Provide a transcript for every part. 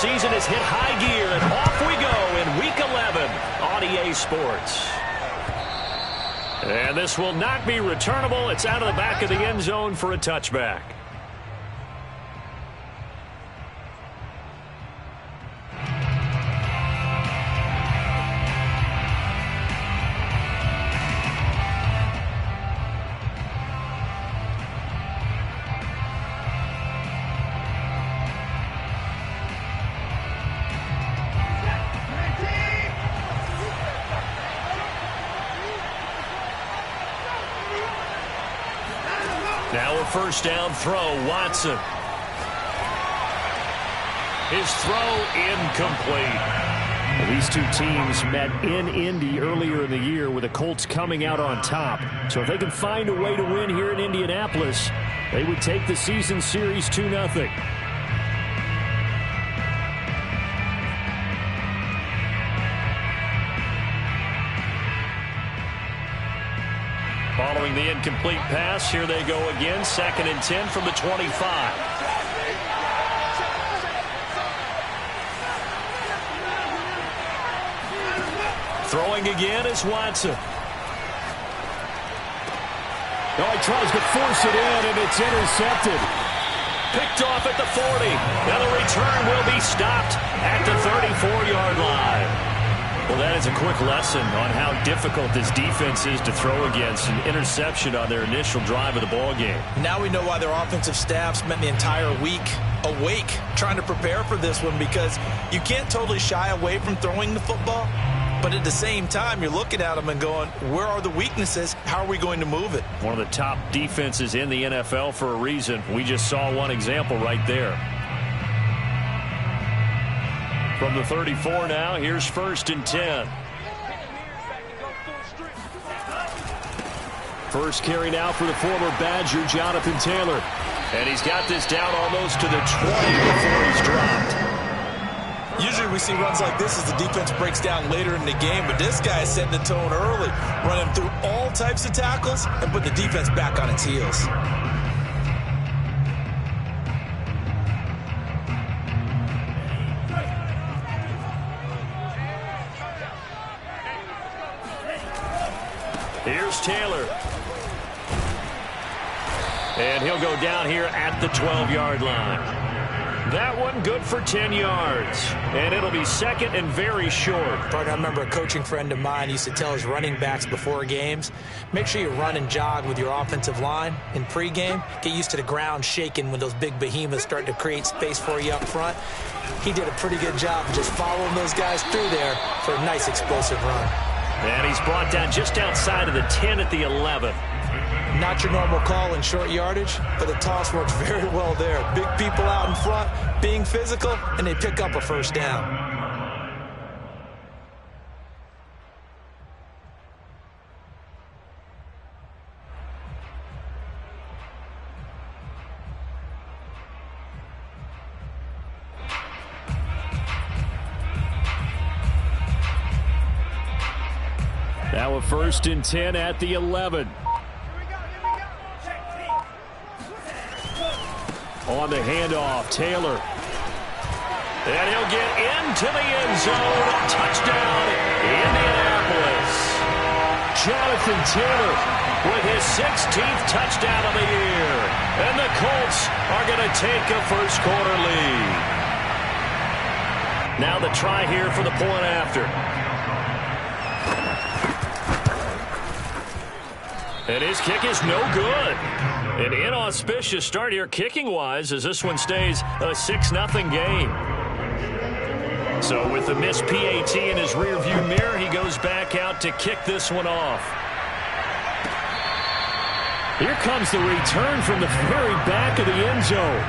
season has hit high gear, and off we go in Week 11 on EA Sports. And this will not be returnable. It's out of the back of the end zone for a touchback. Now a first down throw, Watson. His throw incomplete. Well, these two teams met in Indy earlier in the year with the Colts coming out on top. So if they can find a way to win here in Indianapolis, they would take the season series 2-0. Following the incomplete pass, here they go again. 2nd and 10 from the 25. Throwing again is Watson. Oh, he tries to force it in, and it's intercepted. Picked off at the 40. Now the return will be stopped at the 34-yard line. Well, that is a quick lesson on how difficult this defense is to throw against. An interception on their initial drive of the ball game. Now we know why their offensive staff spent the entire week awake trying to prepare for this one, because you can't totally shy away from throwing the football. But at the same time, you're looking at them and going, where are the weaknesses? How are we going to move it? One of the top defenses in the NFL for a reason. We just saw one example right there. From the 34 now, here's 1st and 10. First carry now for the former Badger, Jonathan Taylor. And he's got this down almost to the 20 before he's dropped. Usually we see runs like this as the defense breaks down later in the game, but this guy is setting the tone early, running through all types of tackles and put the defense back on its heels. Here's Taylor. And he'll go down here at the 12-yard line. That one good for 10 yards. And it'll be 2nd and very short. Partner, I remember a coaching friend of mine used to tell his running backs before games, make sure you run and jog with your offensive line in pregame. Get used to the ground shaking when those big behemoths start to create space for you up front. He did a pretty good job of just following those guys through there for a nice explosive run. And he's brought down just outside of the 10 at the 11. Not your normal call in short yardage, but the toss works very well there. Big people out in front, being physical, and they pick up a first down. Now a 1st and 10 at the 11. On the handoff, Taylor. And he'll get into the end zone. Touchdown, Indianapolis. Jonathan Taylor with his 16th touchdown of the year. And the Colts are going to take a first-quarter lead. Now the try here for the point after. And his kick is no good. An inauspicious start here kicking-wise as this one stays a 6-0 game. So with the missed PAT in his rearview mirror, he goes back out to kick this one off. Here comes the return from the very back of the end zone.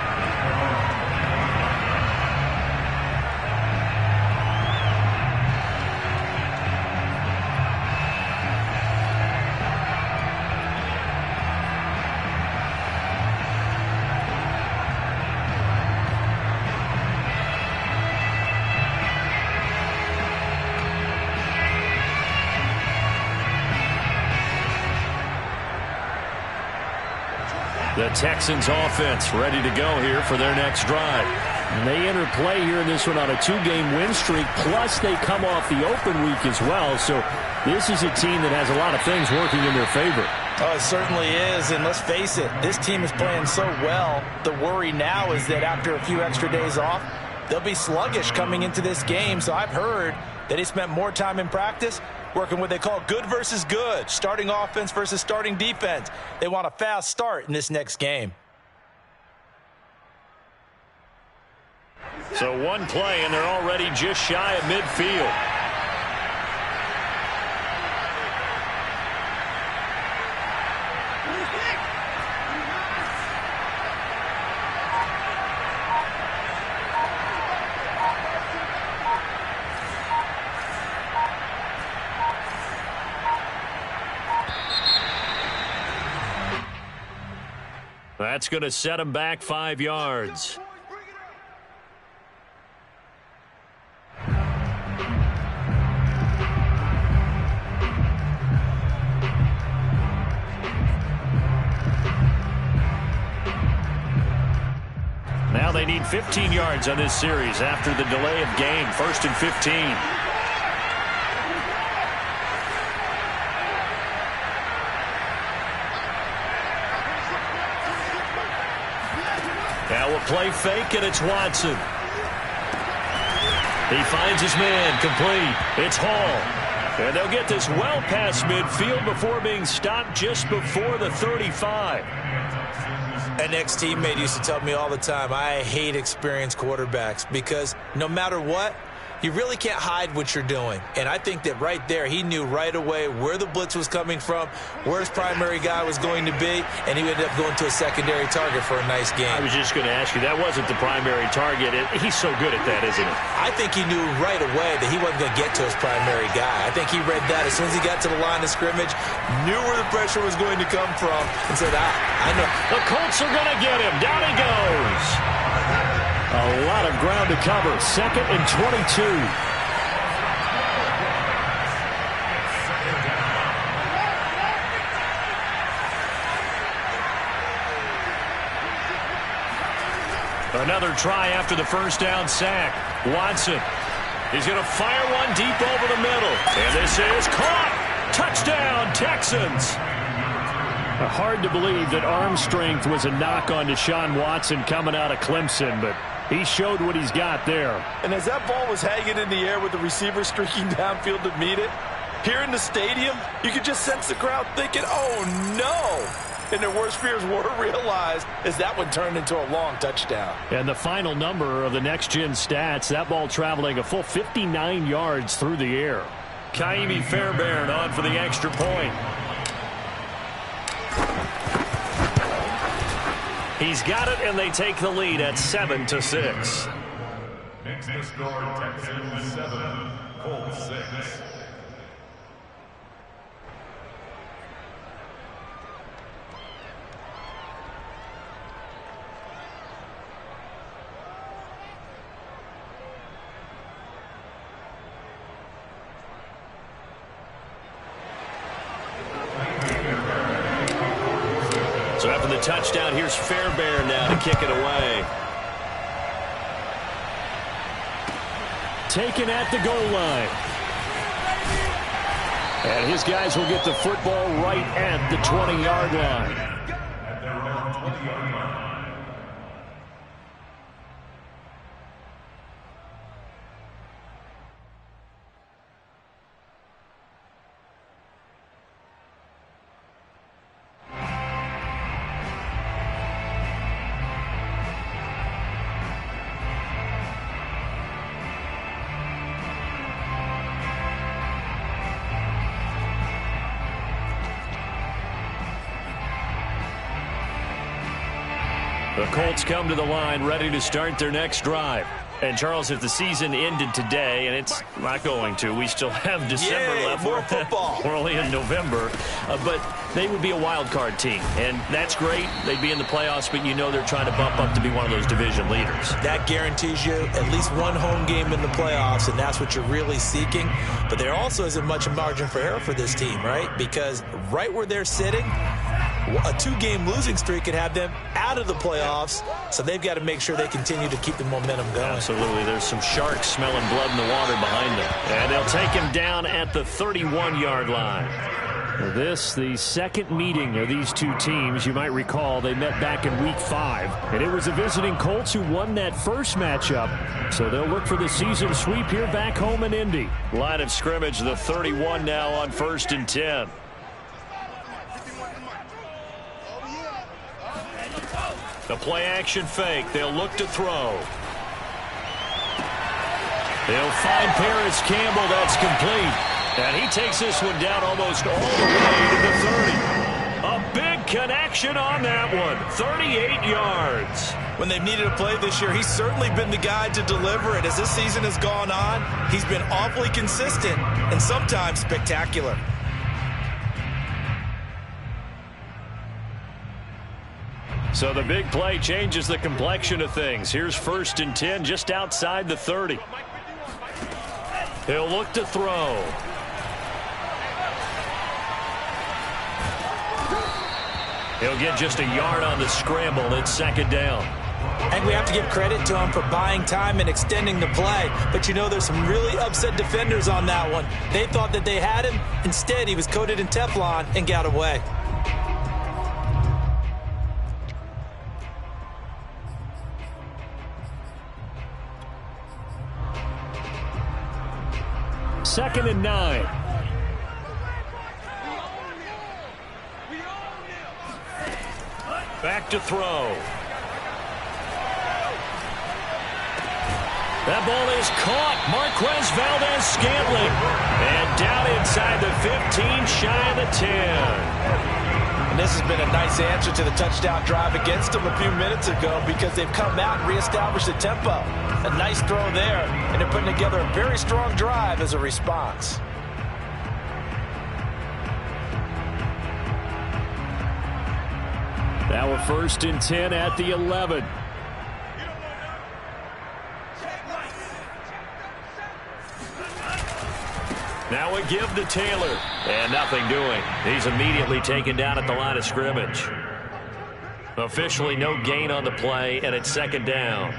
The Texans offense ready to go here for their next drive. And they enter play here in this one on a 2-game win streak, plus they come off the open week as well. So this is a team that has a lot of things working in their favor. Oh, it certainly is, and let's face it, this team is playing so well. The worry now is that after a few extra days off, they'll be sluggish coming into this game. So I've heard that he spent more time in practice working what they call good versus good, starting offense versus starting defense. They want a fast start in this next game. So one play, and they're already just shy of midfield. That's going to set him back 5 yards. Now they need 15 yards on this series after the delay of game. 1st and 15. Now a play fake, and it's Watson. He finds his man, complete. It's Hall. And they'll get this well past midfield before being stopped just before the 35. An ex-teammate used to tell me all the time, I hate experienced quarterbacks because no matter what, you really can't hide what you're doing. And I think that right there, he knew right away where the blitz was coming from, where his primary guy was going to be, and he ended up going to a secondary target for a nice game. I was just going to ask you, that wasn't the primary target. He's so good at that, isn't he? I think he knew right away that he wasn't going to get to his primary guy. I think he read that as soon as he got to the line of scrimmage, knew where the pressure was going to come from, and said, I know. The Colts are going to get him. Down he goes. A lot of ground to cover. 2nd and 22. Another try after the first down sack. Watson. He's going to fire one deep over the middle. And this is caught. Touchdown, Texans. Hard to believe that arm strength was a knock on Deshaun Watson coming out of Clemson, but he showed what he's got there. And as that ball was hanging in the air with the receiver streaking downfield to meet it, here in the stadium, you could just sense the crowd thinking, oh, no. And their worst fears were realized as that one turned into a long touchdown. And the final number of the next-gen stats, that ball traveling a full 59 yards through the air. Kaimi Fairbairn on for the extra point. He's got it, and they take the lead at 7-6. Next to score, Texans 7, Colts 6. So after the touchdown, here's Fairbairn now to kick it away. Taken at the goal line. And his guys will get the football right at the 20-yard line. At their own 20-yard line. The Colts come to the line ready to start their next drive. And, Charles, if the season ended today, and it's not going to, we still have December left. More football. We're only in November. But they would be a wild card team. And that's great. They'd be in the playoffs, but you know they're trying to bump up to be one of those division leaders. That guarantees you at least one home game in the playoffs, and that's what you're really seeking. But there also isn't much margin for error for this team, right? Because right where they're sitting, A 2-game losing streak could have them out of the playoffs, so they've got to make sure they continue to keep the momentum going. Absolutely. There's some sharks smelling blood in the water behind them. And they'll take him down at the 31-yard line. This, the second meeting of these two teams. You might recall they met back in Week 5, and it was the visiting Colts who won that first matchup. So they'll look for the season sweep here back home in Indy. Line of scrimmage, the 31 now on 1st and 10. The play-action fake. They'll look to throw. They'll find Paris Campbell. That's complete. And he takes this one down almost all the way to the 30. A big connection on that one. 38 yards. When they've needed a play this year, he's certainly been the guy to deliver it. As this season has gone on, he's been awfully consistent and sometimes spectacular. So the big play changes the complexion of things. Here's 1st and 10 just outside the 30. He'll look to throw. He'll get just a yard on the scramble. It's 2nd down. And we have to give credit to him for buying time and extending the play. But you know, there's some really upset defenders on that one. They thought that they had him. Instead, he was coated in Teflon and got away. Second and 9. Back to throw. That ball is caught. Marquez Valdez-Scantling. And down inside the 15, shy of the 10. And this has been a nice answer to the touchdown drive against them a few minutes ago because they've come out and reestablished the tempo. A nice throw there, and they're putting together a very strong drive as a response. Now a 1st and 10 at the 11. Now a give to Taylor. And nothing doing. He's immediately taken down at the line of scrimmage. Officially no gain on the play, and it's 2nd down.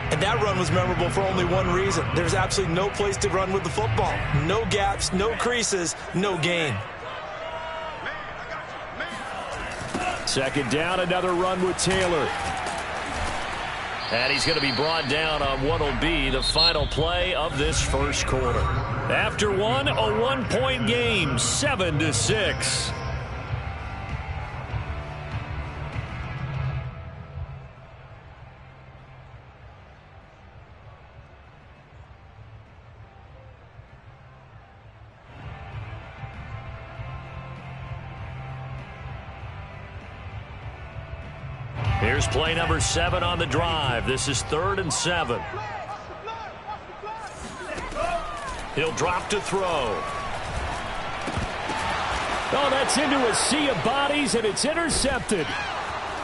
And that run was memorable for only one reason. There's absolutely no place to run with the football. No gaps, no creases, no gain. 2nd down, another run with Taylor. And he's going to be brought down on what will be the final play of this first quarter. After one, a 1-point game, 7-6. Here's play number 7 on the drive. This is 3rd and 7. He'll drop to throw. Oh, that's into a sea of bodies, and it's intercepted.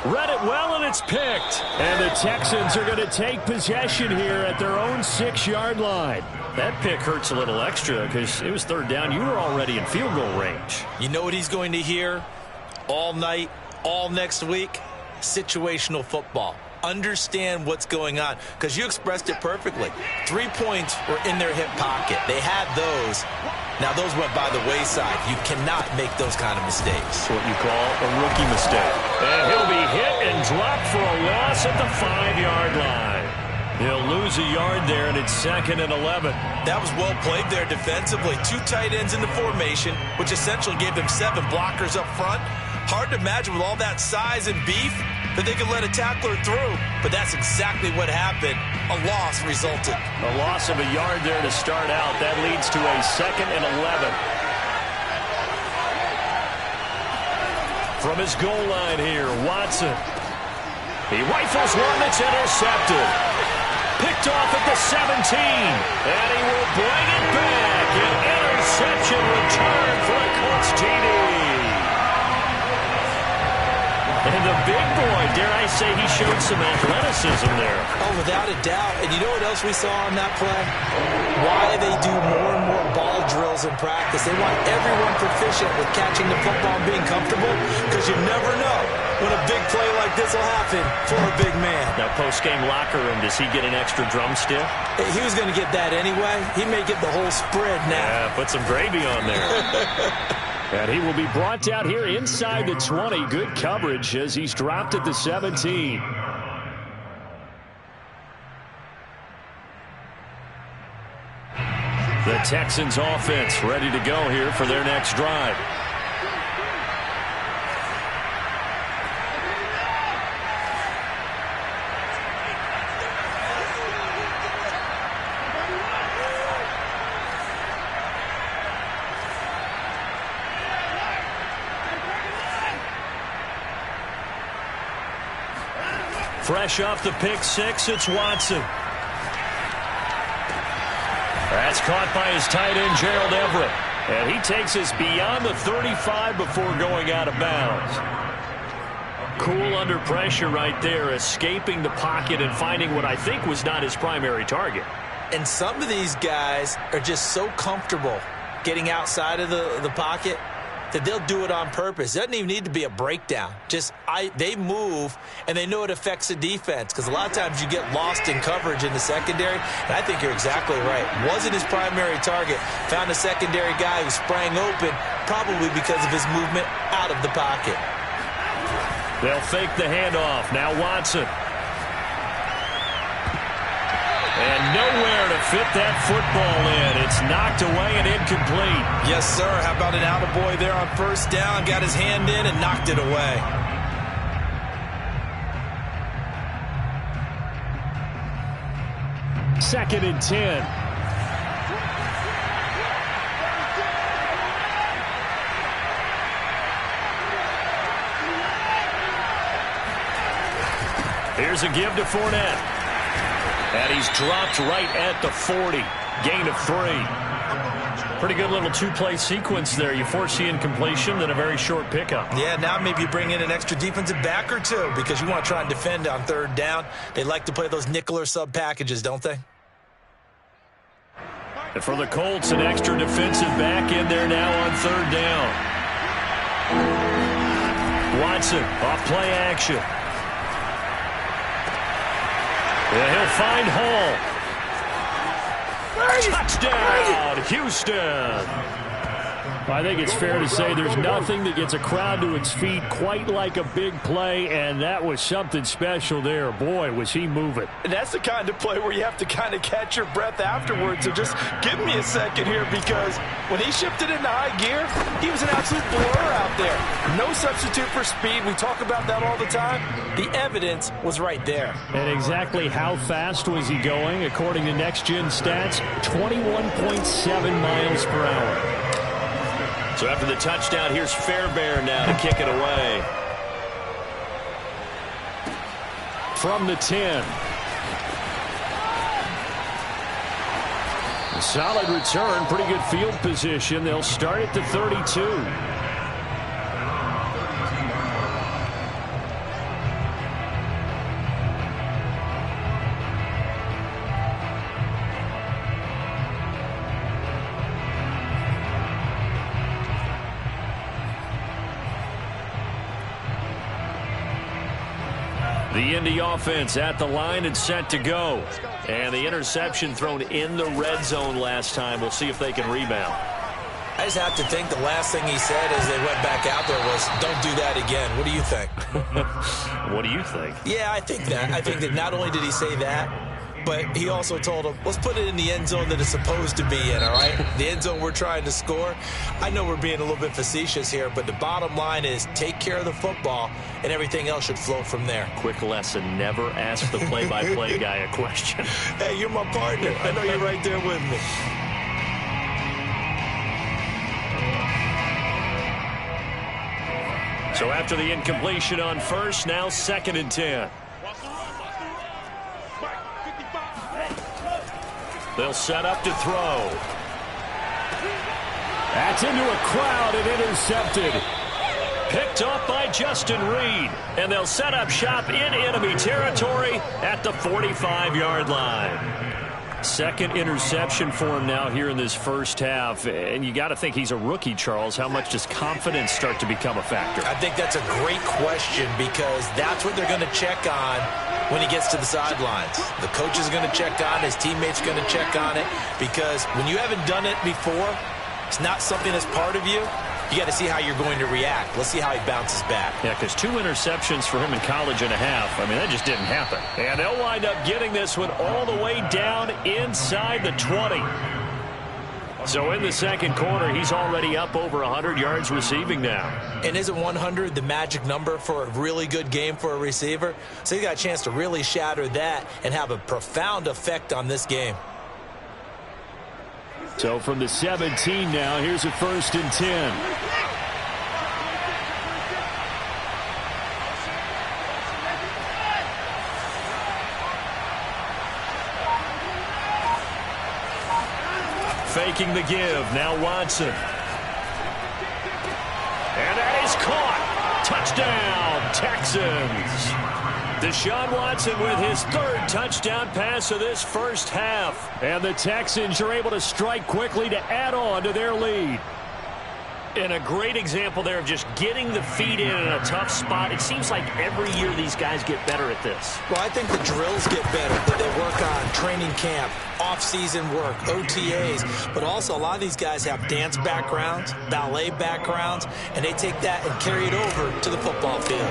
Read it well, and it's picked. And the Texans are going to take possession here at their own 6-yard line. That pick hurts a little extra because it was 3rd down. You were already in field goal range. You know what he's going to hear all night, all next week? Situational football. Understand what's going on, because you expressed it perfectly. 3 points were in their hip pocket. They had those. Now those went by the wayside. You cannot make those kind of mistakes. That's what you call a rookie mistake. And he'll be hit and dropped for a loss at the 5-yard line. He'll lose a yard there, and it's 2nd and 11. That was well played there defensively. 2 tight ends in the formation, which essentially gave them 7 blockers up front. Hard to imagine with all that size and beef that they could let a tackler through, but that's exactly what happened. A loss resulted. A loss of a yard there to start out. That leads to a 2nd and 11. From his goal line here, Watson. He rifles one that's intercepted. Picked off at the 17, and he will bring it back. An interception return for a Colts TD. And the big boy, dare I say, he showed some athleticism there. Oh, without a doubt. And you know what else we saw on that play? Why they do more and more ball drills in practice. They want everyone proficient with catching the football and being comfortable, because you never know when a big play like this will happen for a big man. Now, post-game locker room, does he get an extra drumstick? He was going to get that anyway. He may get the whole spread now. Yeah, put some gravy on there. And he will be brought down here inside the 20. Good coverage as he's dropped at the 17. The Texans offense ready to go here for their next drive. Fresh off the pick six, it's Watson. That's caught by his tight end, Gerald Everett. And he takes us beyond the 35 before going out of bounds. Cool under pressure right there, escaping the pocket and finding what I think was not his primary target. And some of these guys are just so comfortable getting outside of the pocket that they'll do it on purpose. It doesn't even need to be a breakdown. They move, and they know it affects the defense, because a lot of times you get lost in coverage in the secondary, and I think you're exactly right. Wasn't his primary target. Found a secondary guy who sprang open, probably because of his movement out of the pocket. They'll fake the handoff. Now Watson. And nowhere to fit that football in. It's knocked away and incomplete. Yes, sir. How about an attaboy there on first down? Got his hand in and knocked it away. Second and 10. Here's a give to Fournette. And he's dropped right at the 40. Gain of 3. Pretty good little two-play sequence there. You force the incompletion, then a very short pickup. Yeah, now maybe you bring in an extra defensive back or two, because you want to try and defend on third down. They like to play those nickel or sub packages, don't they? And for the Colts, an extra defensive back in there now on third down. Watson off play action. And he'll find Hall. Touchdown, Houston. I think it's fair to say there's nothing that gets a crowd to its feet quite like a big play, and that was something special there. Boy, was he moving. And that's the kind of play where you have to kind of catch your breath afterwards. So just give me a second here, because when he shifted into high gear, he was an absolute blur out there. No substitute for speed. We talk about that all the time. The evidence was right there. And exactly how fast was he going? According to Next Gen Stats, 21.7 miles per hour. So after the touchdown, here's Fairbairn now to kick it away. From the 10. A solid return, pretty good field position. They'll start at the 32. The Indy offense at the line and set to go. And the interception thrown in the red zone last time. We'll see if they can rebound. I just have to think the last thing he said as they went back out there was, don't do that again. What do you think? What do you think? Yeah, I think that. I think that not only did he say that, but he also told him, let's put it in the end zone that it's supposed to be in, all right? The end zone we're trying to score. I know we're being a little bit facetious here, but the bottom line is take care of the football, and everything else should flow from there. Quick lesson, never ask the play-by-play guy a question. Hey, you're my partner. I know you're right there with me. So after the incompletion on first, now second and 10. They'll set up to throw. That's into a crowd and intercepted. Picked up by Justin Reed. And they'll set up shop in enemy territory at the 45-yard line. Second interception for him now here in this first half. And you got to think he's a rookie, Charles. How much does confidence start to become a factor? I think that's a great question because that's what they're going to check on when he gets to the sidelines. The coach is going to check on it. His teammates are going to check on it because when you haven't done it before, it's not something that's part of you. You got to see how you're going to react. Let's see how he bounces back. Yeah, because 2 interceptions for him in college and a half. I mean, that just didn't happen. And they'll wind up getting this one all the way down inside the 20. So in the second quarter, he's already up over 100 yards receiving now. And isn't 100 the magic number for a really good game for a receiver? So he's got a chance to really shatter that and have a profound effect on this game. So from the 17 now, here's a 1st and 10. Faking the give. Now Watson. And that is caught. Touchdown, Texans. Deshaun Watson with his 3rd touchdown pass of this first half. And the Texans are able to strike quickly to add on to their lead. And a great example there of just getting the feet in a tough spot. It seems like every year these guys get better at this. Well, I think the drills get better that they work on training camp, off-season work, OTAs. But also a lot of these guys have dance backgrounds, ballet backgrounds, and they take that and carry it over to the football field.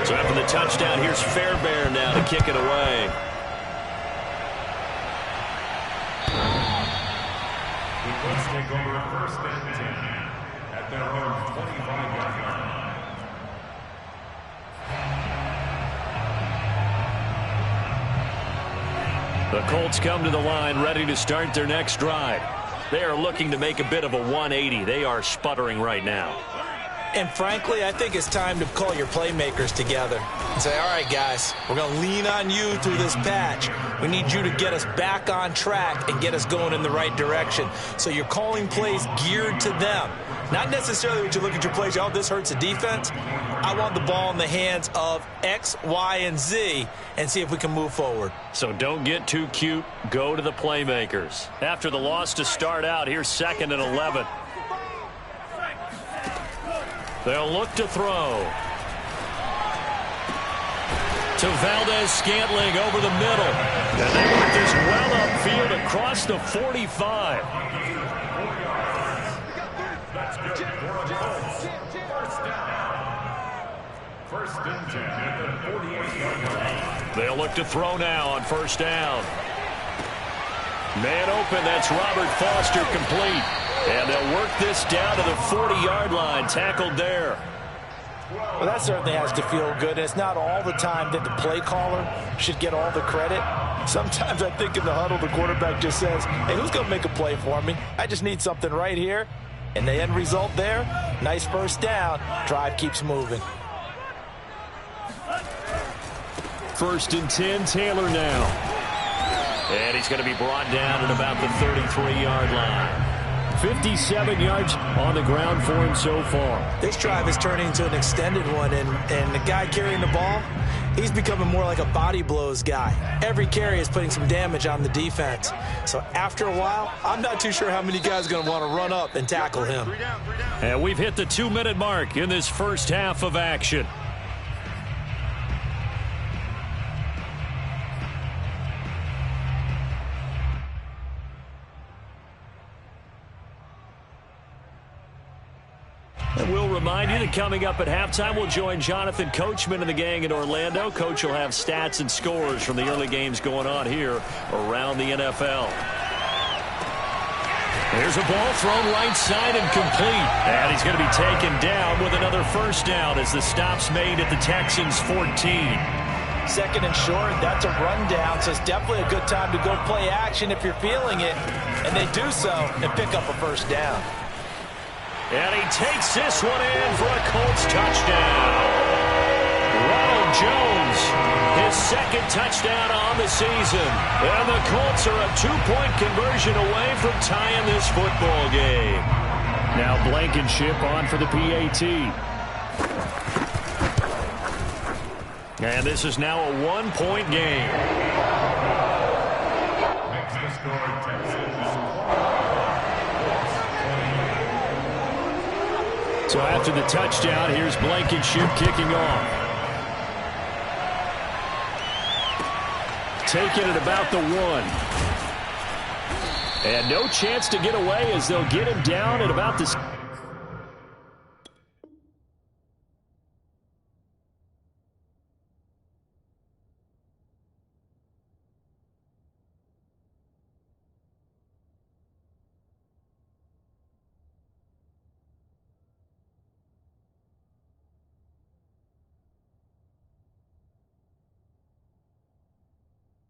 So after the touchdown, here's Fairbairn now to kick it away. Let's take over 1st and 10 at their own 25-yard line. The Colts come to the line ready to start their next drive. They are looking to make a bit of a 180. They are sputtering right now. And frankly, I think it's time to call your playmakers together and say, all right, guys, we're going to lean on you through this patch. We need you to get us back on track and get us going in the right direction. So you're calling plays geared to them. Not necessarily when you look at your plays, oh, this hurts the defense. I want the ball in the hands of X, Y, and Z and see if we can move forward. So don't get too cute. Go to the playmakers. After the loss to start out, here's 2nd and 11. They'll look to throw. To Valdez-Scantling over the middle. And they work this well upfield across the 45. That's good for a Colts. 1st down. 1st and 10 at the 48-yard line. They'll look to throw now on 1st down. Man open, that's Robert Foster complete. And they'll work this down to the 40-yard line, tackled there. Well, that certainly has to feel good. It's not all the time that the play caller should get all the credit. Sometimes I think in the huddle, the quarterback just says, hey, who's going to make a play for me? I just need something right here. And the end result there, nice 1st down. Drive keeps moving. 1st and 10, Taylor now. And he's going to be brought down at about the 33-yard line. 57 yards on the ground for him so far. This drive is turning into an extended one, and the guy carrying the ball, he's becoming more like a body blows guy. Every carry is putting some damage on the defense. So after a while, I'm not too sure how many guys are going to want to run up and tackle him. And we've hit the 2-minute mark in this first half of action. And we'll remind you that coming up at halftime, we'll join Jonathan Coachman and the gang in Orlando. Coach will have stats and scores from the early games going on here around the NFL. There's a ball thrown right side and complete. And he's going to be taken down with another 1st down as the stop's made at the Texans' 14. 2nd and short, that's a rundown, so it's definitely a good time to go play action if you're feeling it. And they do so and pick up a 1st down. And he takes this one in for a Colts touchdown. Ronald Jones, his 2nd touchdown on the season. And the Colts are a 2-point conversion away from tying this football game. Now Blankenship on for the PAT. And this is now a 1-point game. score, Texans. So after the touchdown, here's Blankenship kicking off. Taking it about the 1. And no chance to get away as they'll get him down at about the...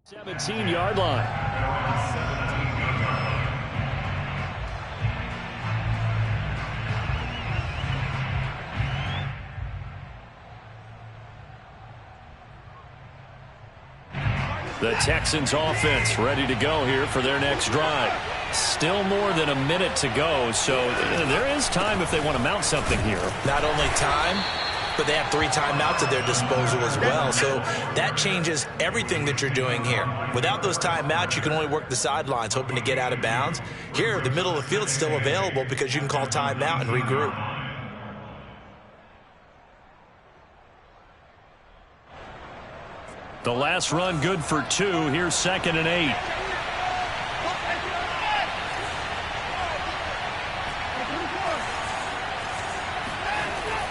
...17-yard line. The Texans offense ready to go here for their next drive. Still more than a minute to go, so there is time if they want to mount something here. Not only time, but they have 3 timeouts at their disposal as well. So that changes everything that you're doing here. Without those timeouts, you can only work the sidelines, hoping to get out of bounds. Here, the middle of the field is still available because you can call timeout and regroup. The last run good for 2. Here's 2nd and 8.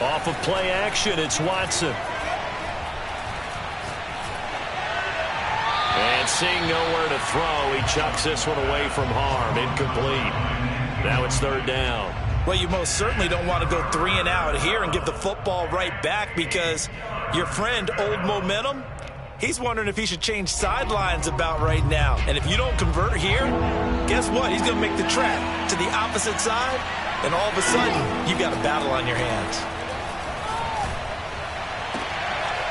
Off of play action, it's Watson. And seeing nowhere to throw, he chucks this one away from harm. Incomplete. Now it's 3rd down. Well, you most certainly don't want to go 3 and out here and give the football right back because your friend, Old Momentum, he's wondering if he should change sidelines about right now. And if you don't convert here, guess what? He's going to make the trek to the opposite side, and all of a sudden, you've got a battle on your hands.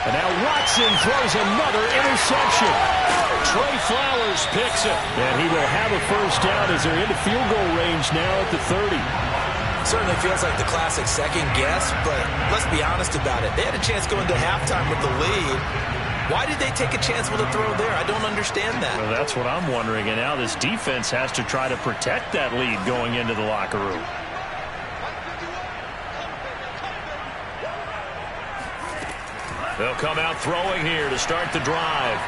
And now Watson throws another interception. Trey Flowers picks it. And he will have a first down as they're into field goal range now at the 30. Certainly feels like the classic second guess, but let's be honest about it. They had a chance going to halftime with the lead. Why did they take a chance with a throw there? I don't understand that. Well, that's what I'm wondering. And now this defense has to try to protect that lead going into the locker room. They'll come out throwing here to start the drive.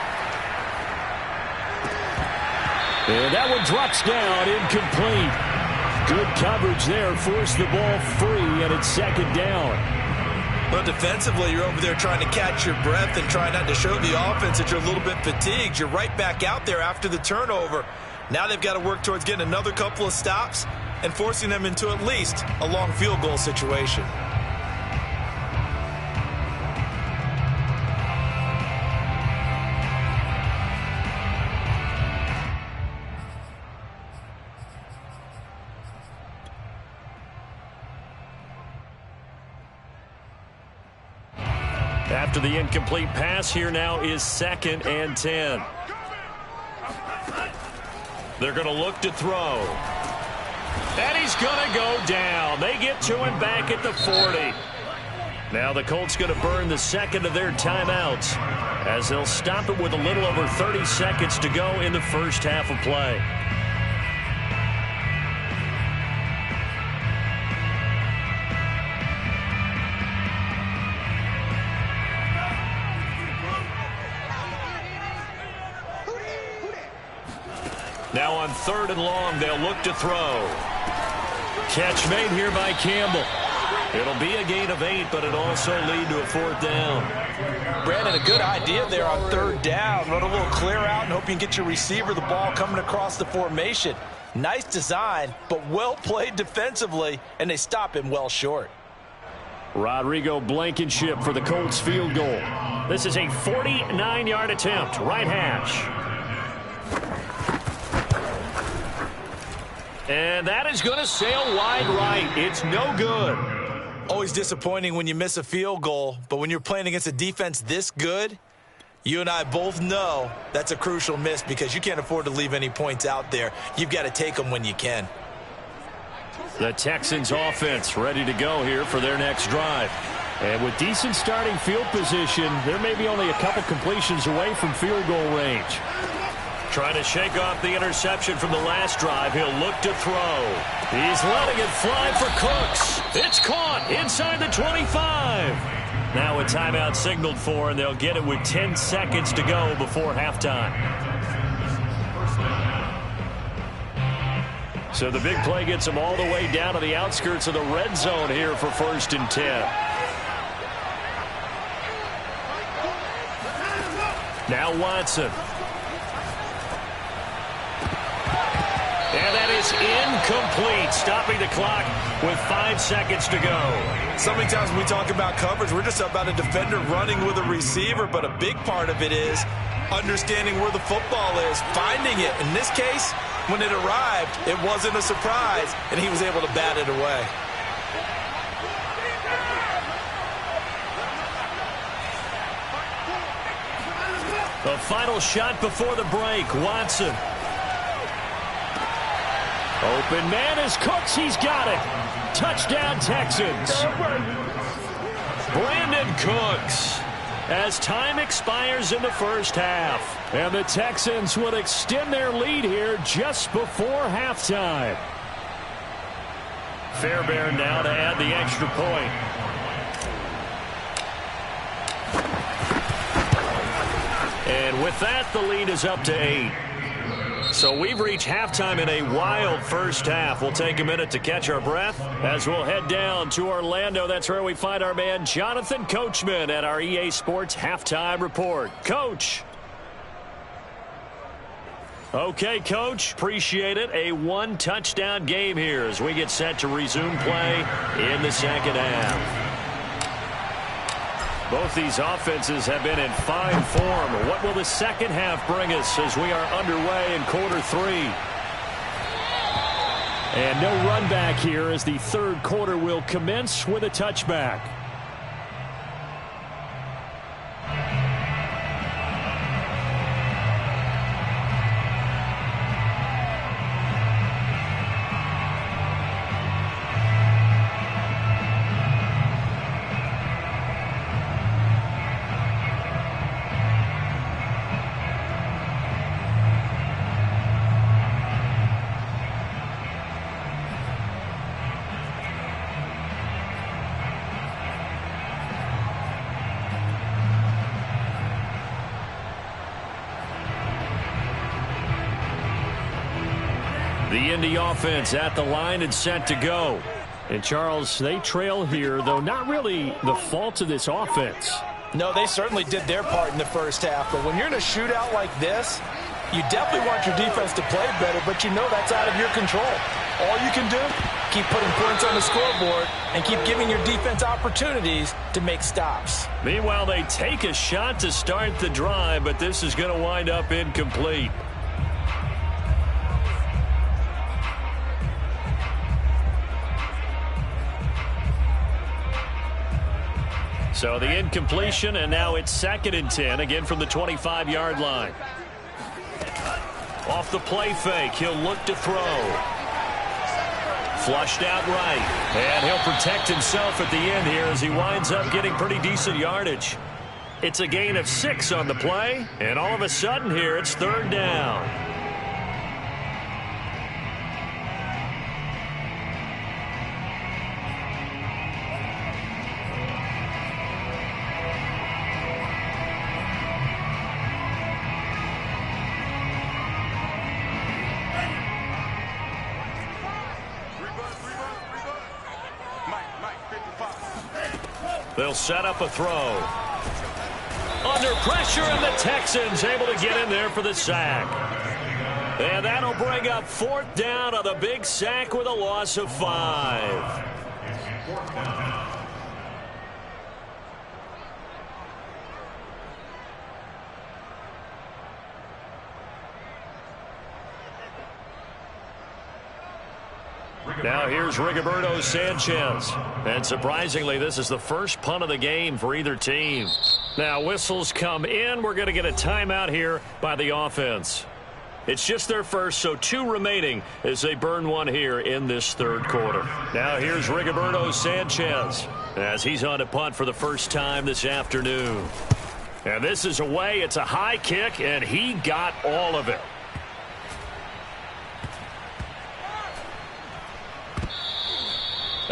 And that one drops down, incomplete. Good coverage there, forced the ball free, and it's 2nd down. But defensively, you're over there trying to catch your breath and try not to show the offense that you're a little bit fatigued. You're right back out there after the turnover. Now they've got to work towards getting another couple of stops and forcing them into at least a long field goal situation. After the incomplete pass, here now is 2nd and 10. They're going to look to throw. And he's going to go down. They get to him back at the 40. Now the Colts going to burn the 2nd of their timeouts as they'll stop it with a little over 30 seconds to go in the first half of play. Now on 3rd and long, they'll look to throw. Catch made here by Campbell. It'll be a gain of 8, but it'll also lead to a 4th down. Brandon, a good idea there on 3rd down. Run a little clear out and hope you can get your receiver the ball coming across the formation. Nice design, but well played defensively, and they stop him well short. Rodrigo Blankenship for the Colts field goal. This is a 49-yard attempt, right hash. And that is going to sail wide right. It's no good. Always disappointing when you miss a field goal, but when you're playing against a defense this good, you and I both know that's a crucial miss because you can't afford to leave any points out there. You've got to take them when you can. The Texans offense ready to go here for their next drive. And with decent starting field position, there may be only a couple completions away from field goal range. Trying to shake off the interception from the last drive. He'll look to throw. He's letting it fly for Cooks. It's caught inside the 25. Now a timeout signaled for, and they'll get it with 10 seconds to go before halftime. So the big play gets them all the way down to the outskirts of the red zone here for 1st and 10. Now Watson. And that is incomplete, stopping the clock with 5 seconds to go. So many times when we talk about coverage, we're just about a defender running with a receiver, but a big part of it is understanding where the football is, finding it. In this case, when it arrived, it wasn't a surprise, and he was able to bat it away. The final shot before the break, Watson. Open man is Cooks. He's got it. Touchdown, Texans. Brandon Cooks. As time expires in the first half. And the Texans will extend their lead here just before halftime. Fairbairn now to add the extra point. And with that, the lead is up to 8. So we've reached halftime in a wild first half. We'll take a minute to catch our breath as we'll head down to Orlando. That's where we find our man Jonathan Coachman at our EA Sports Halftime Report. Coach. Okay, Coach. Appreciate it. A 1-touchdown game here as we get set to resume play in the second half. Both these offenses have been in fine form. What will the second half bring us as we are underway in quarter 3? And no run back here as the third quarter will commence with a touchback. The Indy offense at the line and set to go. And, Charles, they trail here, though not really the fault of this offense. No, they certainly did their part in the first half. But when you're in a shootout like this, you definitely want your defense to play better, but you know that's out of your control. All you can do, keep putting points on the scoreboard and keep giving your defense opportunities to make stops. Meanwhile, they take a shot to start the drive, but this is going to wind up incomplete. So the incompletion, and now it's 2nd and 10, again from the 25-yard line. Off the play fake, he'll look to throw. Flushed out right, and he'll protect himself at the end here as he winds up getting pretty decent yardage. It's a gain of 6 on the play, and all of a sudden here it's 3rd down. They'll set up a throw. Under pressure, and the Texans able to get in there for the sack. And that'll bring up 4th down on the big sack with a loss of 5. Now here's Rigoberto Sanchez. And surprisingly, this is the first punt of the game for either team. Now whistles come in. We're going to get a timeout here by the offense. It's just their first, so 2 remaining as they burn one here in this 3rd quarter. Now here's Rigoberto Sanchez as he's on to punt for the first time this afternoon. And this is away. It's a high kick, and he got all of it.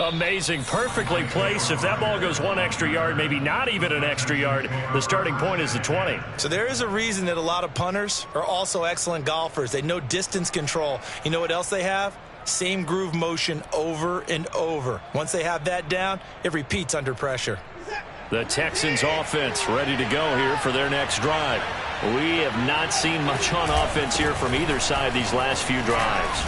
Amazing. Perfectly placed. If that ball goes one extra yard, maybe not even an extra yard, the starting point is the 20. So there is a reason that a lot of punters are also excellent golfers. They know distance control. You know what else they have? Same groove motion over and over. Once they have that down, it repeats under pressure. The Texans offense ready to go here for their next drive. We have not seen much on offense here from either side these last few drives.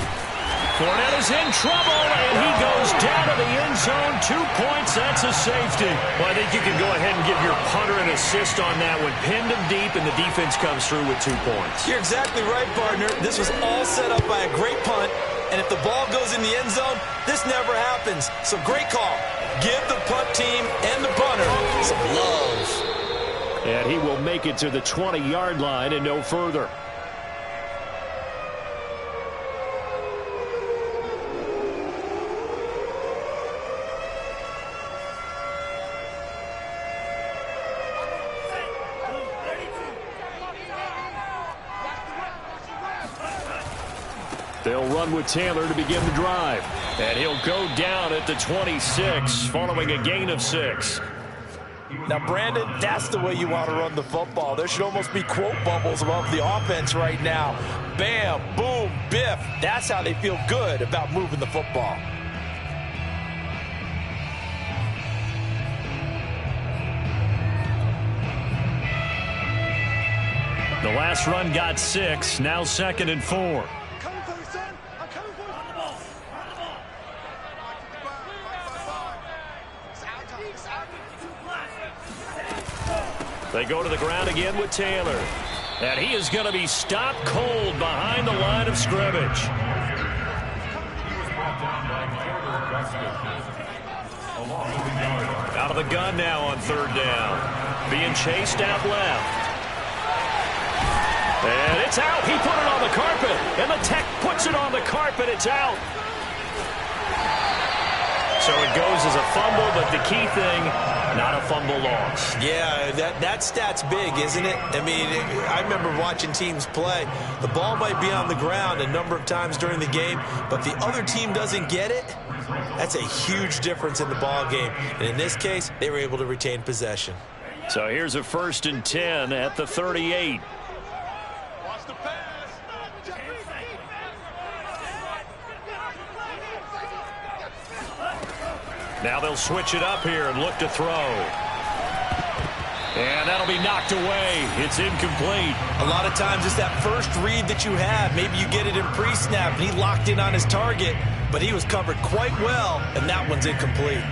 Fournette is in trouble, and he goes down to the end zone. 2 points, that's a safety. Well, I think you can go ahead and give your punter an assist on that one. Pinned him deep, and the defense comes through with 2 points. You're exactly right, partner. This was all set up by a great punt, and if the ball goes in the end zone, this never happens. So great call. Give the punt team and the punter some love. And he will make it to the 20-yard line and no further. They'll run with Taylor to begin the drive. And he'll go down at the 26 following a gain of 6. Now, Brandon, that's the way you want to run the football. There should almost be quote bubbles above the offense right now. Bam, boom, biff. That's how they feel good about moving the football. The last run got 6, now 2nd and 4. They go to the ground again with Taylor. And he is going to be stopped cold behind the line of scrimmage. Out of the gun now on 3rd down. Being chased out left. And it's out. He put it on the carpet. And the Tech puts it on the carpet. It's out. So it goes as a fumble, but the key thing, not a fumble loss. Yeah, that stat's big, isn't it? I mean, I remember watching teams play. The ball might be on the ground a number of times during the game, but if the other team doesn't get it, that's a huge difference in the ball game. And in this case, they were able to retain possession. So here's a 1st and 10 at the 38. Now they'll switch it up here and look to throw. And that'll be knocked away. It's incomplete. A lot of times it's that first read that you have. Maybe you get it in pre-snap, and he locked in on his target, but he was covered quite well, and that one's incomplete.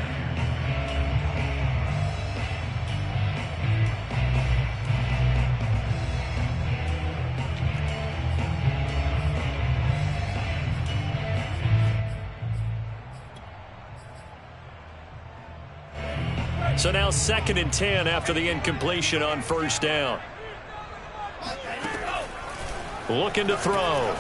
So now 2nd and 10 after the incompletion on 1st down. Looking to throw.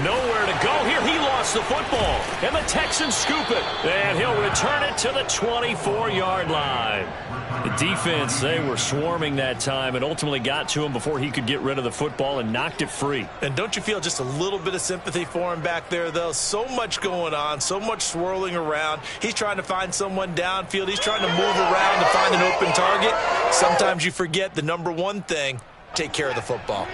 Nowhere to go here. He lost the football. And the Texans scoop it. And he'll return it to the 24-yard line. The defense, they were swarming that time and ultimately got to him before he could get rid of the football and knocked it free. And don't you feel just a little bit of sympathy for him back there, though? So much going on, so much swirling around. He's trying to find someone downfield. He's trying to move around to find an open target. Sometimes you forget the number one thing, take care of the football.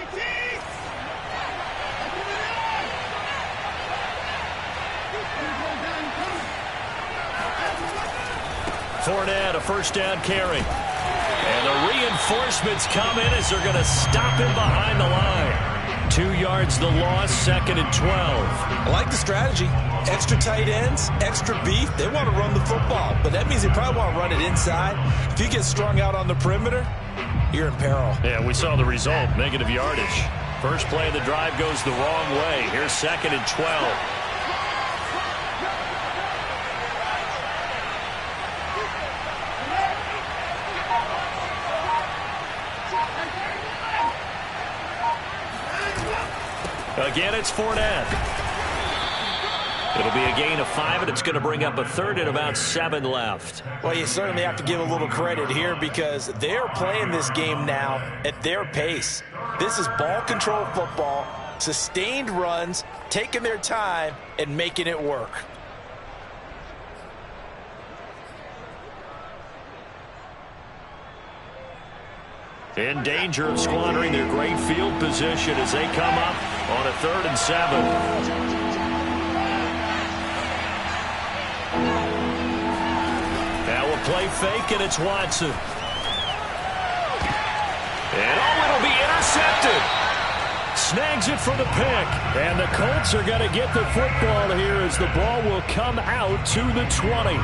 Fournette, a 1st down carry. And the reinforcements come in as they're going to stop him behind the line. 2 yards the loss, 2nd and 12. I like the strategy. Extra tight ends, extra beef. They want to run the football, but that means they probably want to run it inside. If you get strung out on the perimeter, you're in peril. Yeah, we saw the result, negative yardage. First play of the drive goes the wrong way. Here's 2nd and 12. Again, it's Fournette. It'll be a gain of 5, and it's going to bring up a 3rd and about 7 left. Well, you certainly have to give a little credit here because they're playing this game now at their pace. This is ball control football, sustained runs, taking their time, and making it work. In danger of squandering their great field position as they come up on a 3rd and 7. Now we'll play fake, and it's Watson. And it'll be intercepted. Snags it for the pick. And the Colts are going to get the football here as the ball will come out to the 20.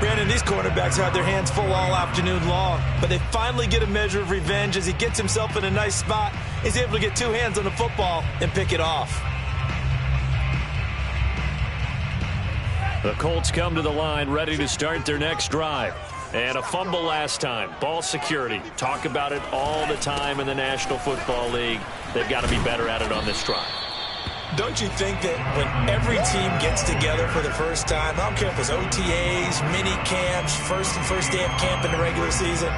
Brandon, these quarterbacks had their hands full all afternoon long, but they finally get a measure of revenge as he gets himself in a nice spot. He's able to get 2 hands on the football and pick it off. The Colts come to the line ready to start their next drive. And a fumble last time. Ball security. Talk about it all the time in the National Football League. They've got to be better at it on this drive. Don't you think that when every team gets together for the first time, I don't care if it's OTAs, mini camps, first day of camp in the regular season,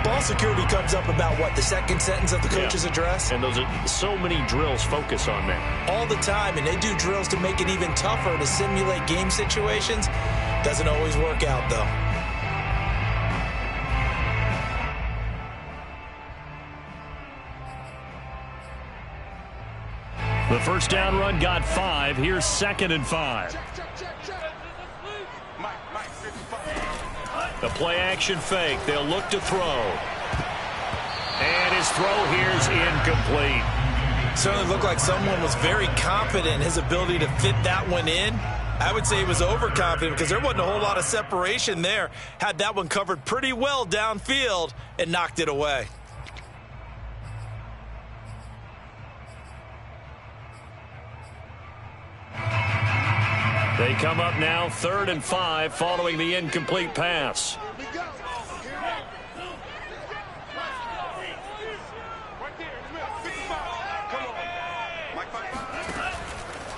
ball security comes up about, what, the second sentence of the coach's address? And those are so many drills focus on that. All the time, and they do drills to make it even tougher to simulate game situations. Doesn't always work out, though. The first down run got 5. Here's 2nd and 5. The play action fake. They'll look to throw. And his throw here's incomplete. Certainly looked like someone was very confident in his ability to fit that one in. I would say he was overconfident because there wasn't a whole lot of separation there. Had that one covered pretty well downfield and knocked it away. They come up now 3rd and 5 following the incomplete pass.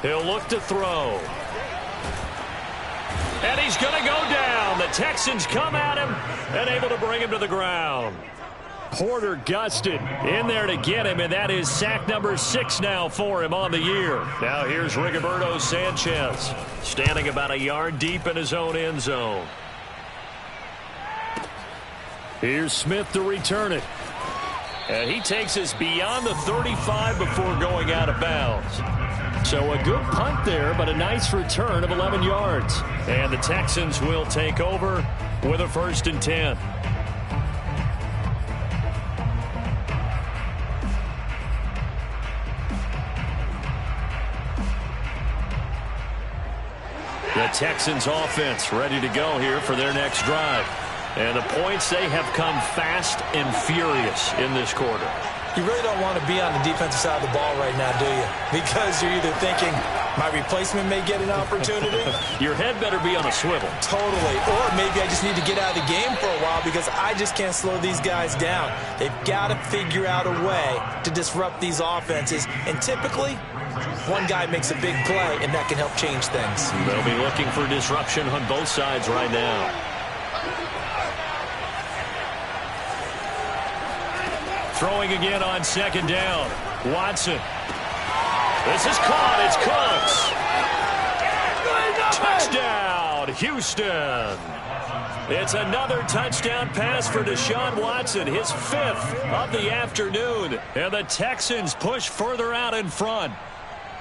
He'll look to throw. And he's going to go down. The Texans come at him and able to bring him to the ground. Porter gusted in there to get him, and that is sack number 6 now for him on the year. Now here's Rigoberto Sanchez, standing about a yard deep in his own end zone. Here's Smith to return it. And he takes us beyond the 35 before going out of bounds. So a good punt there, but a nice return of 11 yards. And the Texans will take over with a 1st and 10. The Texans offense ready to go here for their next drive. And the points, they have come fast and furious in this quarter. You really don't want to be on the defensive side of the ball right now, do you? Because you're either thinking, my replacement may get an opportunity. Your head better be on a swivel. Totally. Or maybe I just need to get out of the game for a while because I just can't slow these guys down. They've got to figure out a way to disrupt these offenses. And typically, one guy makes a big play, and that can help change things. They'll be looking for disruption on both sides right now. Throwing again on 2nd down. Watson. This is caught. It's Cooks. Touchdown, Houston. It's another touchdown pass for Deshaun Watson, his 5th of the afternoon. And the Texans push further out in front.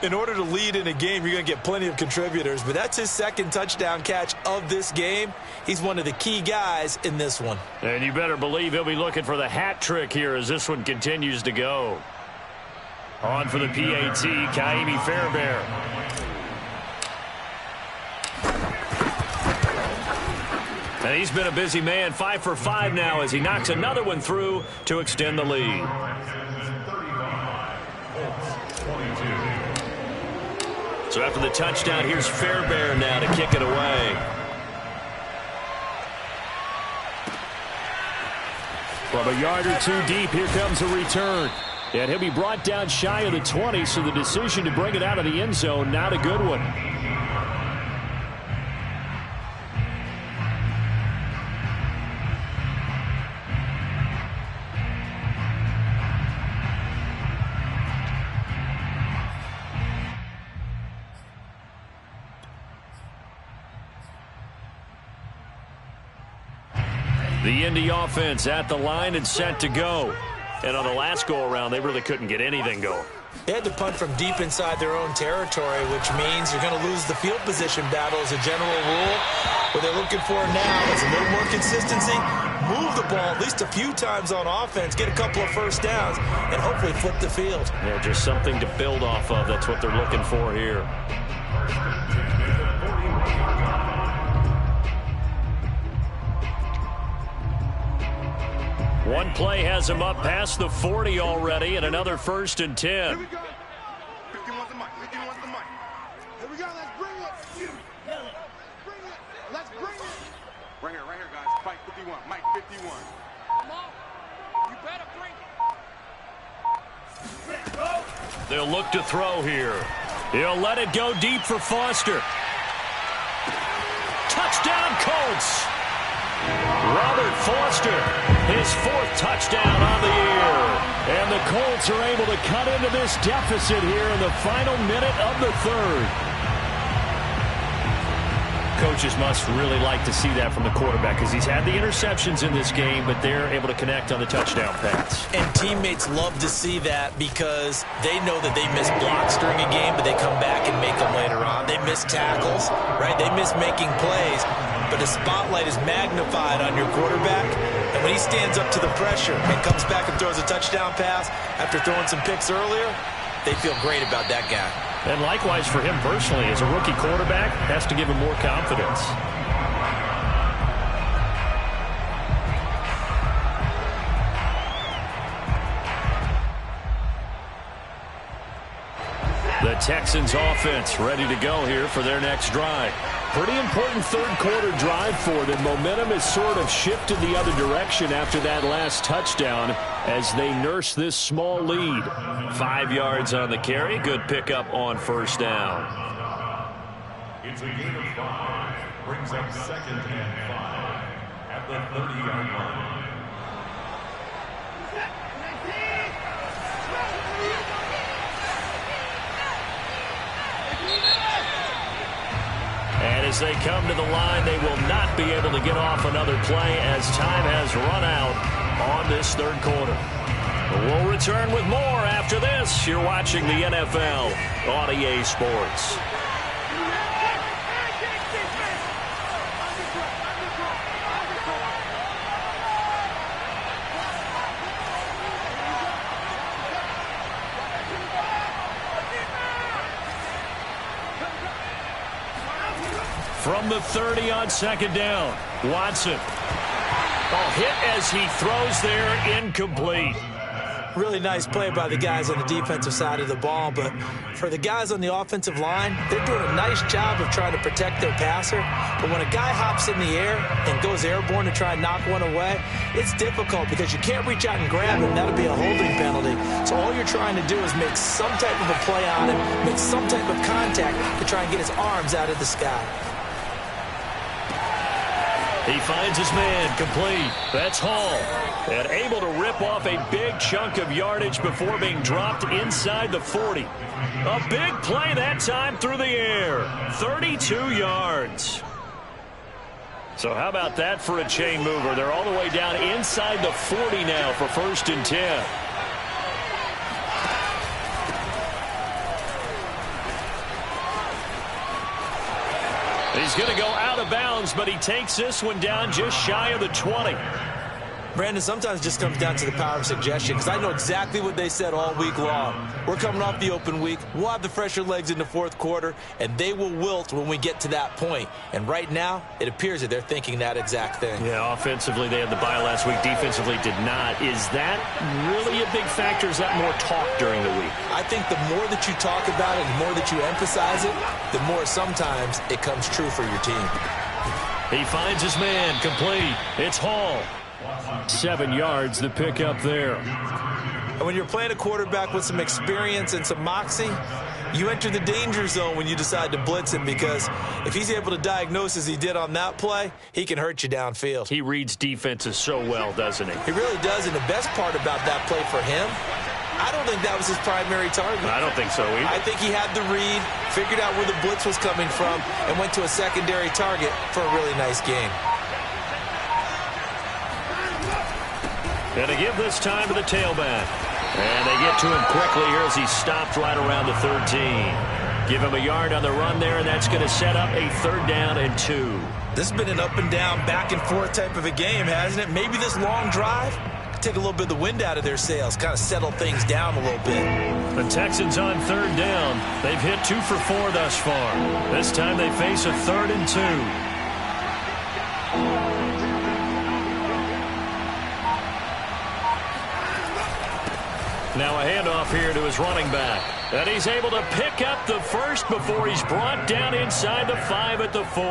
In order to lead in a game, you're going to get plenty of contributors, but that's his 2nd touchdown catch of this game. He's one of the key guys in this one. And you better believe he'll be looking for the hat trick here as this one continues to go. On for the PAT, Kaimi Fairbairn. And he's been a busy man, 5 for 5 now as he knocks another one through to extend the lead. So after the touchdown, here's Fairbairn now to kick it away. From a yard or 2 deep, here comes a return. And he'll be brought down shy of the 20, so the decision to bring it out of the end zone, not a good one. The Indy offense at the line and set to go. And on the last go-around, they really couldn't get anything going. They had to punt from deep inside their own territory, which means you're going to lose the field position battle as a general rule. What they're looking for now is a little more consistency, move the ball at least a few times on offense, get a couple of first downs, and hopefully flip the field. Yeah, just something to build off of. That's what they're looking for here. One play has him up past the 40 already, and another 1st and 10. Here we go. 50 wants the mic. 50 wants the mic. Here we go. Let's bring it. Bring it. Let's bring it. Right here, guys. Fight 51. Mike 51. Come on. You better bring it. They'll look to throw here. He'll let it go deep for Foster. Touchdown, Colts. Robert Foster, his 4th touchdown on the year. And the Colts are able to cut into this deficit here in the final minute of the 3rd. Coaches must really like to see that from the quarterback because he's had the interceptions in this game, but they're able to connect on the touchdown pass. And teammates love to see that because they know that they miss blocks during a game, but they come back and make them later on. They miss tackles, right? They miss making plays, but the spotlight is magnified on your quarterback, and when he stands up to the pressure and comes back and throws a touchdown pass after throwing some picks earlier, they feel great about that guy. And likewise for him personally, as a rookie quarterback, has to give him more confidence. The Texans offense ready to go here for their next drive. Pretty important 3rd quarter drive for them. Momentum has sort of shifted the other direction after that last touchdown as they nurse this small lead. 5 yards on the carry. Good pickup on 1st down. It's a gain of 5. Brings up 2nd and 5 at the 30-yard line. And as they come to the line, they will not be able to get off another play as time has run out on this 3rd quarter. We'll return with more after this. You're watching the NFL on EA Sports. From the 30 on 2nd down, Watson. Hit as he throws there, incomplete. Really nice play by the guys on the defensive side of the ball, but for the guys on the offensive line, they're doing a nice job of trying to protect their passer. But when a guy hops in the air and goes airborne to try and knock one away, it's difficult because you can't reach out and grab him. That'll be a holding penalty. So all you're trying to do is make some type of a play on him, make some type of contact to try and get his arms out of the sky. He finds his man, complete. That's Hall. And able to rip off a big chunk of yardage before being dropped inside the 40. A big play that time through the air. 32 yards. So how about that for a chain mover? They're all the way down inside the 40 now for 1st and 10. He's going to go out of bounds, but he takes this one down just shy of the 20. Brandon, sometimes it just comes down to the power of suggestion because I know exactly what they said all week long. We're coming off the open week. We'll have the fresher legs in the 4th quarter, and they will wilt when we get to that point. And right now, it appears that they're thinking that exact thing. Yeah, offensively, they had the bye last week. Defensively, did not. Is that really a big factor? Is that more talk during the week? I think the more that you talk about it, the more that you emphasize it, the more sometimes it comes true for your team. He finds his man, complete. It's Hall. 7 yards, the pickup there. And when you're playing a quarterback with some experience and some moxie, you enter the danger zone when you decide to blitz him because if he's able to diagnose as he did on that play, he can hurt you downfield. He reads defenses so well, doesn't he? He really does, and the best part about that play for him, I don't think that was his primary target. I don't think so either. I think he had the read, figured out where the blitz was coming from, and went to a secondary target for a really nice game. And they give this time to the tailback. And they get to him quickly here as he stopped right around the 13. Give him a yard on the run there, and that's going to set up a 3rd down and 2. This has been an up-and-down, back-and-forth type of a game, hasn't it? Maybe this long drive could take a little bit of the wind out of their sails, kind of settle things down a little bit. The Texans on 3rd down. They've hit 2 for 4 thus far. This time they face a 3rd and 2. Now a handoff here to his running back. And he's able to pick up the first before he's brought down inside the 5 at the 4.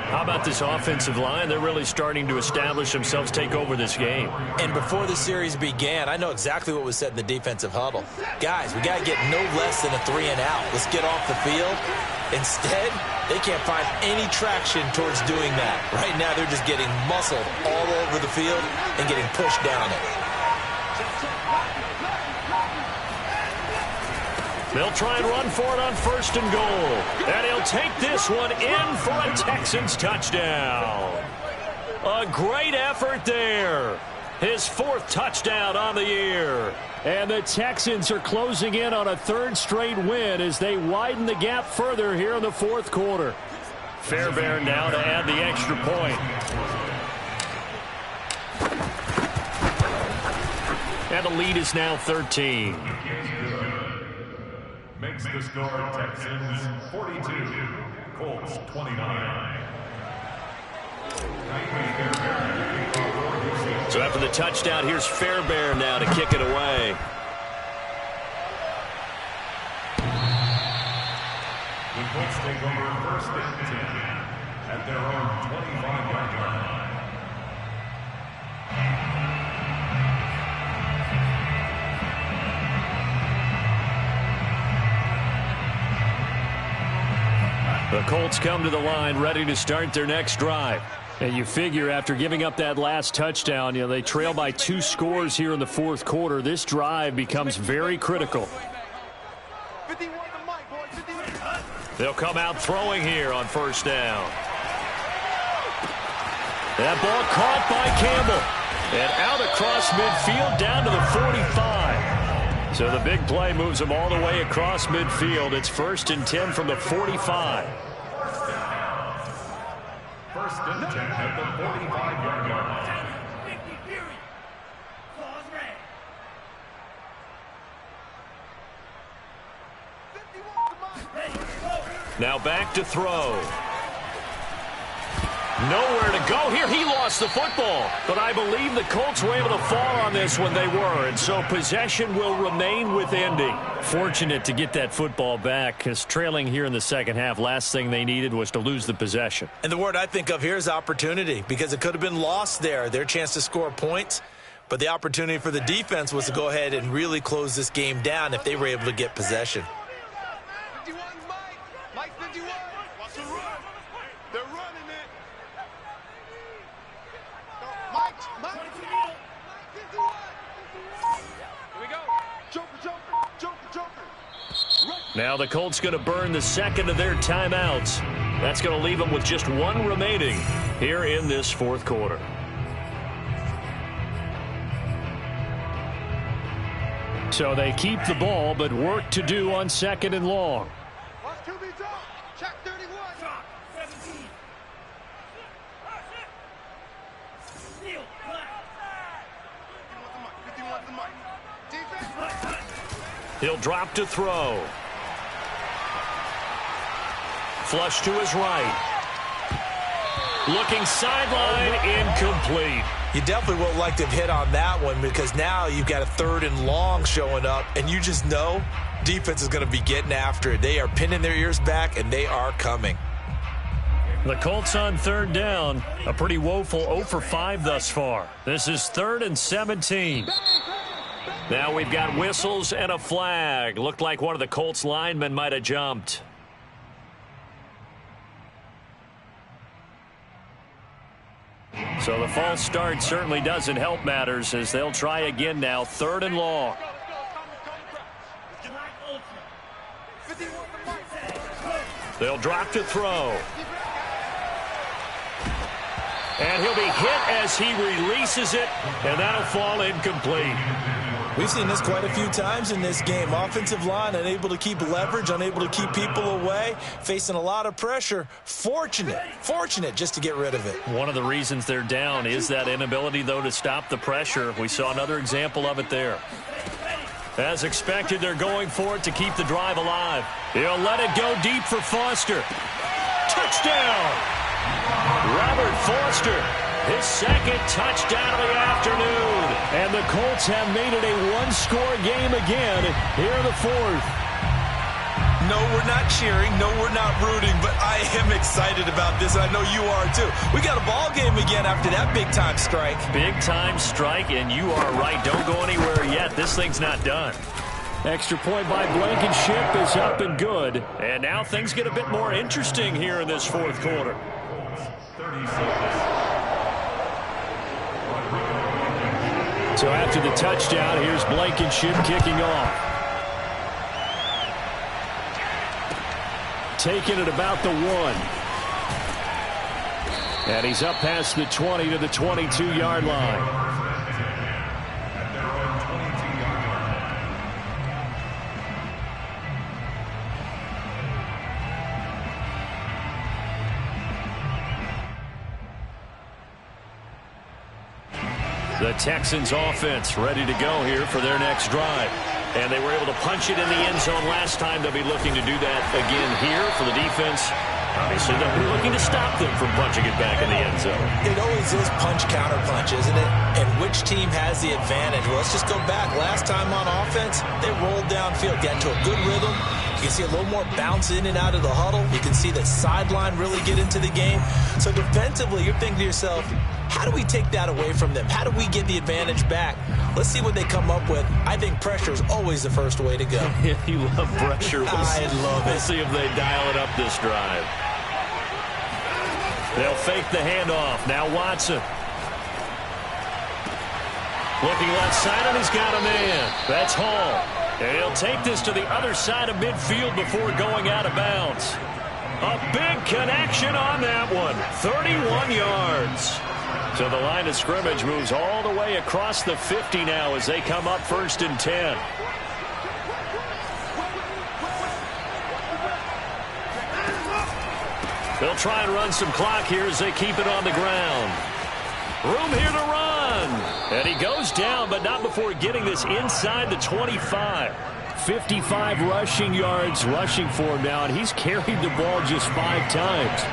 How about this offensive line? They're really starting to establish themselves, take over this game. And before the series began, I know exactly what was said in the defensive huddle. Guys, we got to get no less than a 3 and out. Let's get off the field. Instead, they can't find any traction towards doing that. Right now, they're just getting muscled all over the field and getting pushed down it. They'll try and run for it on 1st and goal. And he'll take this one in for a Texans touchdown. A great effort there. His 4th touchdown on the year. And the Texans are closing in on a 3rd straight win as they widen the gap further here in the 4th quarter. Fairbairn now to add the extra point. And the lead is now 13. Makes the score Texans 42, Colts 29. So after the touchdown, here's Fairbairn now to kick it away. The Colts take over 1st and 10 at their own 25-yard line. The Colts come to the line ready to start their next drive. And you figure after giving up that last touchdown, they trail by 2 scores here in the 4th quarter. This drive becomes very critical. They'll come out throwing here on 1st down. That ball caught by Campbell. And out across midfield down to the 45. So the big play moves them all the way across midfield. It's 1st and 10 from the 45. 1st and 10 at the 45-yard line. Now back to throw. Nowhere to go here. He lost the football. But I believe the Colts were able to fall on this when they were. And so possession will remain with Indy. Fortunate to get that football back, because trailing here in the 2nd half, last thing they needed was to lose the possession. And the word I think of here is opportunity, because it could have been lost there. Their chance to score points. But the opportunity for the defense was to go ahead and really close this game down if they were able to get possession. Now the Colts going to burn the 2nd of their timeouts. That's going to leave them with just 1 remaining here in this 4th quarter. So they keep the ball, but work to do on 2nd and long. He'll drop to throw. Flush to his right. Looking sideline, incomplete. You definitely would like to have hit on that one, because now you've got a 3rd and long showing up, and you just know defense is going to be getting after it. They are pinning their ears back, and they are coming. The Colts on 3rd down. A pretty woeful 0 for 5 thus far. This is 3rd and 17. Now we've got whistles and a flag. Looked like one of the Colts linemen might have jumped. So the false start certainly doesn't help matters, as they'll try again now. 3rd and long. They'll drop to throw. And he'll be hit as he releases it, and that'll fall incomplete. We've seen this quite a few times in this game. Offensive line unable to keep leverage, unable to keep people away, facing a lot of pressure. Fortunate just to get rid of it. One of the reasons they're down is that inability, though, to stop the pressure. We saw another example of it there. As expected, they're going for it to keep the drive alive. He'll let it go deep for Foster. Touchdown! Robert Foster, his second touchdown of the afternoon. And the Colts have made it a one-score game again here in the fourth. No, we're not cheering. No, we're not rooting. But I am excited about this. I know you are, too. We got a ball game again after that big-time strike. Big-time strike, and you are right. Don't go anywhere yet. This thing's not done. Extra point by Blankenship is up and good. And now things get a bit more interesting here in this fourth quarter. So after the touchdown, here's Blankenship kicking off. Taking it about the 1. And he's up past the 20 to the 22-yard line. The Texans offense ready to go here for their next drive. And they were able to punch it in the end zone last time. They'll be looking to do that again here for the defense. Obviously, they'll be looking to stop them from punching it back in the end zone. It always is punch-counter-punch, isn't it? And which team has the advantage? Well, let's just go back. Last time on offense, they rolled downfield, got into a good rhythm. You can see a little more bounce in and out of the huddle. You can see the sideline really get into the game. So defensively, you're thinking to yourself, how do we take that away from them? How do we get the advantage back? Let's see what they come up with. I think pressure is always the first way to go. You love pressure. I love it. We'll see if they dial it up this drive. They'll fake the handoff. Now Watson. Looking left side, and he's got a man. That's Hall. And he'll take this to the other side of midfield before going out of bounds. A big connection on that one. 31 yards. So the line of scrimmage moves all the way across the 50 now as they come up 1st and 10. They'll try and run some clock here as they keep it on the ground. Room here to run. And he goes down, but not before getting this inside the 25. 55 rushing yards rushing for him now, and he's carried the ball just 5 times.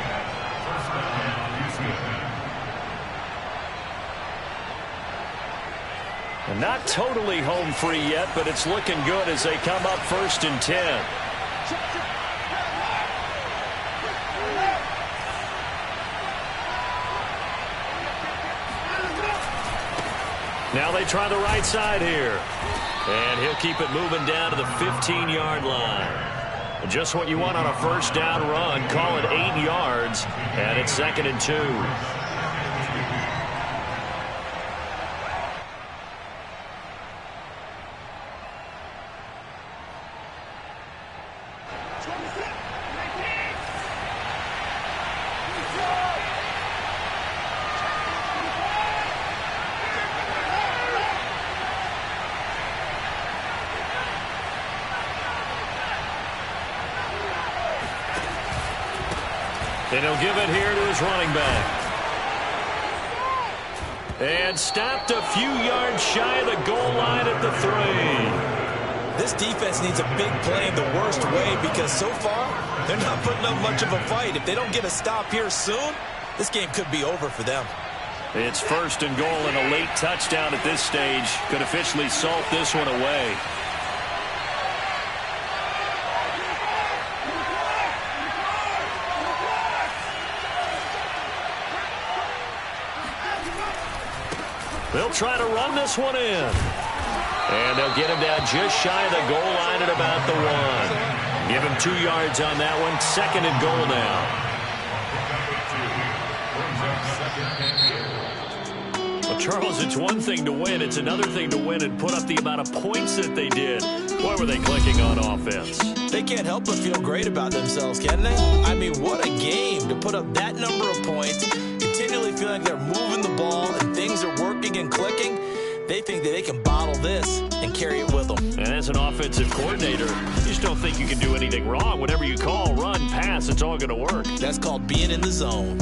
And not totally home free yet, but it's looking good as they come up 1st and 10. Now they try the right side here. And he'll keep it moving down to the 15-yard line. Just what you want on a first down run. Call it 8 yards, and it's 2nd and 2. And he'll give it here to his running back. And stopped a few yards shy of the goal line at the 3. This defense needs a big play in the worst way because so far they're not putting up much of a fight. If they don't get a stop here soon, this game could be over for them. It's 1st and goal, and a late touchdown at this stage could officially salt this one away. They'll try to run this one in. And they'll get him down just shy of the goal line at about the 1. Give him 2 yards on that one. 2nd and goal now. Well, Charles, it's one thing to win. It's another thing to win and put up the amount of points that they did. Why were they clicking on offense? They can't help but feel great about themselves, can they? I mean, what a game to put up that number of points. continually feeling like they're moving the ball and things are working and clicking, they think that they can bottle this and carry it with them. And as an offensive coordinator, you just don't think you can do anything wrong. Whatever you call, run, pass, it's all going to work. That's called being in the zone.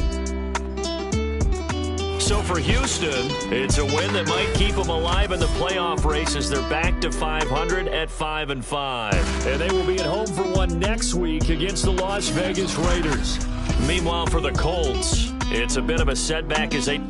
So for Houston, it's a win that might keep them alive in the playoff race as they're back to 500 at 5-5. And they will be at home for one next week against the Las Vegas Raiders. Meanwhile, for the Colts, it's a bit of a setback as they...